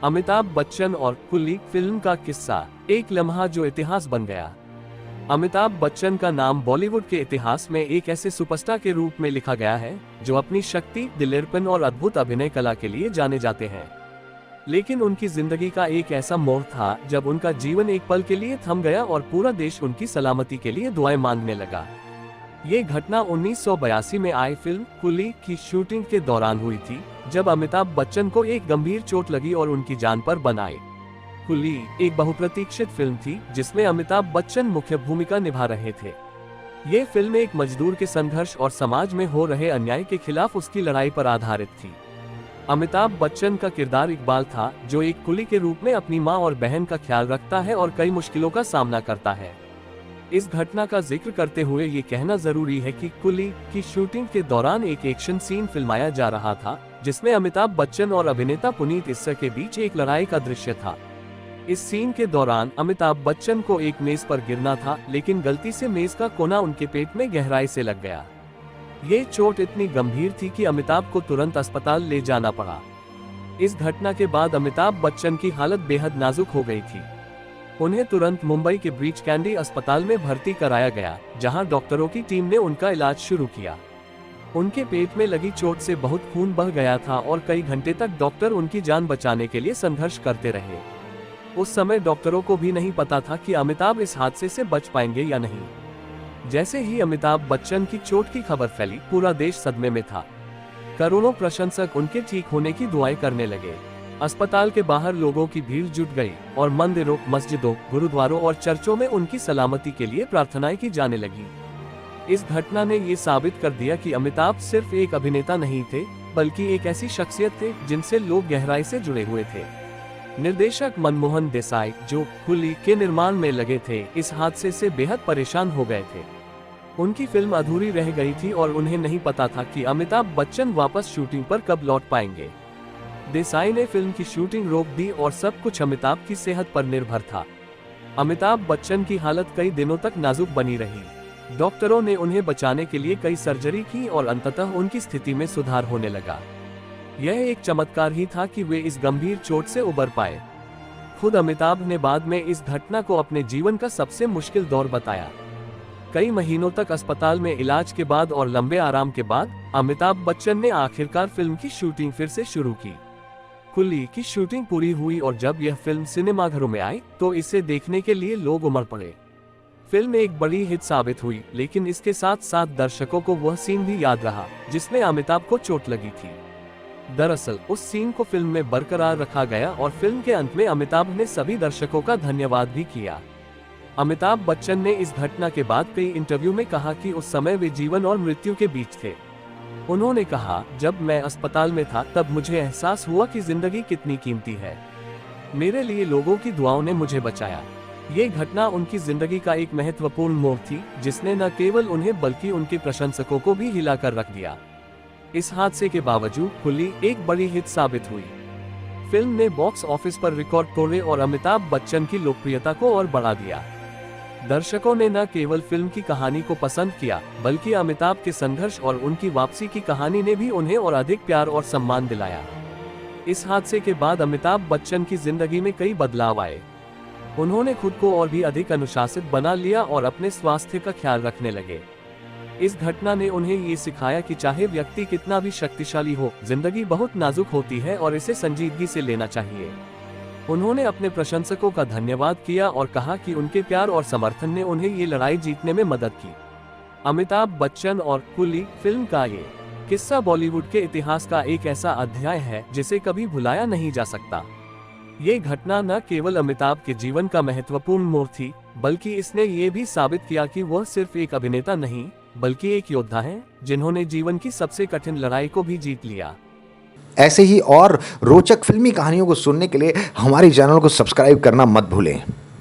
अमिताभ बच्चन और कुली फिल्म का किस्सा, एक लम्हा जो इतिहास बन गया। अमिताभ बच्चन का नाम बॉलीवुड के इतिहास में एक ऐसे सुपरस्टार के रूप में लिखा गया है जो अपनी शक्ति, दिलेरपन और अद्भुत अभिनय कला के लिए जाने जाते हैं। लेकिन उनकी जिंदगी का एक ऐसा मोड़ था जब उनका जीवन एक पल के लिए थम गया और पूरा देश उनकी सलामती के लिए दुआएं मांगने लगा। ये घटना 1982 में आई फिल्म कुली की शूटिंग के दौरान हुई थी, जब अमिताभ बच्चन को एक गंभीर चोट लगी और उनकी जान पर बन आई। कुली एक बहुप्रतीक्षित फिल्म थी जिसमें अमिताभ बच्चन मुख्य भूमिका निभा रहे थे। ये फिल्म एक मजदूर के संघर्ष और समाज में हो रहे अन्याय के खिलाफ उसकी लड़ाई पर आधारित थी। अमिताभ बच्चन का किरदार इकबाल था, जो एक कुली के रूप में अपनी मां और बहन का ख्याल रखता है और कई मुश्किलों का सामना करता है। इस घटना का जिक्र करते हुए ये कहना जरूरी है कि कुली की शूटिंग के दौरान एक एक्शन सीन फिल्माया जा रहा था, जिसमें अमिताभ बच्चन और अभिनेता पुनीत इस्सर के बीच एक लड़ाई का दृश्य था। इस सीन के दौरान अमिताभ बच्चन को एक मेज पर गिरना था, लेकिन गलती से मेज का कोना उनके पेट में गहराई से लग गया। ये चोट इतनी गंभीर थी कि अमिताभ को तुरंत अस्पताल ले जाना पड़ा। इस घटना के बाद अमिताभ बच्चन की हालत बेहद नाजुक हो गई थी। उन्हें तुरंत मुंबई के ब्रीच कैंडी अस्पताल में भर्ती कराया गया, जहां डॉक्टरों की टीम ने उनका इलाज शुरू किया। उनके पेट में लगी चोट से बहुत खून बह गया था और कई घंटे तक डॉक्टर उनकी जान बचाने के लिए संघर्ष करते रहे। उस समय डॉक्टरों को भी नहीं पता था कि अमिताभ इस हादसे से बच पाएंगे या नहीं। जैसे ही अमिताभ बच्चन की चोट की खबर फैली, पूरा देश सदमे में था। करोड़ों प्रशंसक उनके ठीक होने की दुआएं करने लगे। अस्पताल के बाहर लोगों की भीड़ जुट गई और मंदिरों, मस्जिदों, गुरुद्वारों और चर्चों में उनकी सलामती के लिए प्रार्थनाएं की जाने लगी। इस घटना ने ये साबित कर दिया कि अमिताभ सिर्फ एक अभिनेता नहीं थे, बल्कि एक ऐसी शख्सियत थे जिनसे लोग गहराई से जुड़े हुए थे। निर्देशक मनमोहन देसाई, जो कुली के निर्माण में लगे थे, इस हादसे से बेहद परेशान हो गए थे। उनकी फिल्म अधूरी रह गई थी और उन्हें नहीं पता था कि अमिताभ बच्चन वापस शूटिंग पर कब लौट पाएंगे। देसाई ने फिल्म की शूटिंग रोक दी और सब कुछ अमिताभ की सेहत पर निर्भर था। अमिताभ बच्चन की हालत कई दिनों तक नाजुक बनी रही। डॉक्टरों ने उन्हें बचाने के लिए कई सर्जरी की और अंततः उनकी स्थिति में सुधार होने लगा। यह एक चमत्कार ही था कि वे इस गंभीर चोट से उबर पाए। खुद अमिताभ ने बाद में इस घटना को अपने जीवन का सबसे मुश्किल दौर बताया। कई महीनों तक अस्पताल में इलाज के बाद और लंबे आराम के बाद अमिताभ बच्चन ने आखिरकार फिल्म की शूटिंग फिर से शुरू की। कुली की शूटिंग पूरी हुई और जब यह फिल्म सिनेमाघरों में आई तो इसे देखने के लिए लोग उमड़ पड़े। फिल्म एक बड़ी हिट साबित हुई, लेकिन इसके साथ साथ दर्शकों को वह सीन भी याद रहा जिसमें अमिताभ को चोट लगी थी। दरअसल उस सीन को फिल्म में बरकरार रखा गया और फिल्म के अंत में अमिताभ ने सभी दर्शकों का धन्यवाद भी किया। अमिताभ बच्चन ने इस घटना के बाद कई इंटरव्यू में कहा कि उस समय वे जीवन और मृत्यु के बीच थे। उन्होंने कहा, जब मैं अस्पताल में था तब मुझे एहसास हुआ कि जिंदगी कितनी कीमती है। मेरे लिए लोगों की दुआओं ने मुझे बचाया। ये घटना उनकी जिंदगी का एक महत्वपूर्ण मोड़ थी, जिसने न केवल उन्हें बल्कि उनके प्रशंसकों को भी हिलाकर रख दिया। इस हादसे के बावजूद कुली एक बड़ी हिट साबित हुई। फिल्म ने बॉक्स ऑफिस पर रिकॉर्ड तोड़े और अमिताभ बच्चन की लोकप्रियता को और बढ़ा दिया। दर्शकों ने न केवल फिल्म की कहानी को पसंद किया, बल्कि अमिताभ के संघर्ष और उनकी वापसी की कहानी ने भी उन्हें और अधिक प्यार और सम्मान दिलाया। इस हादसे के बाद अमिताभ बच्चन की जिंदगी में कई बदलाव आए। उन्होंने खुद को और भी अधिक अनुशासित बना लिया और अपने स्वास्थ्य का ख्याल रखने लगे। इस घटना ने उन्हें ये सिखाया कि चाहे व्यक्ति कितना भी शक्तिशाली हो, जिंदगी बहुत नाजुक होती है और इसे संजीदगी से लेना चाहिए। उन्होंने अपने प्रशंसकों का धन्यवाद किया और कहा कि उनके प्यार और समर्थन ने उन्हें ये लड़ाई जीतने में मदद की। अमिताभ बच्चन और कुली फिल्म का ये किस्सा बॉलीवुड के इतिहास का एक ऐसा अध्याय है जिसे कभी भुलाया नहीं जा सकता। ये घटना न केवल अमिताभ के जीवन का महत्वपूर्ण मोड़ थी, बल्कि इसने ये भी साबित किया कि वह सिर्फ एक अभिनेता नहीं, बल्कि एक योद्धा हैं, जिन्होंने जीवन की सबसे कठिन लड़ाई को भी जीत लिया। ऐसे ही और रोचक फिल्मी कहानियों को सुनने के लिए हमारे चैनल को सब्सक्राइब करना मत भूलें।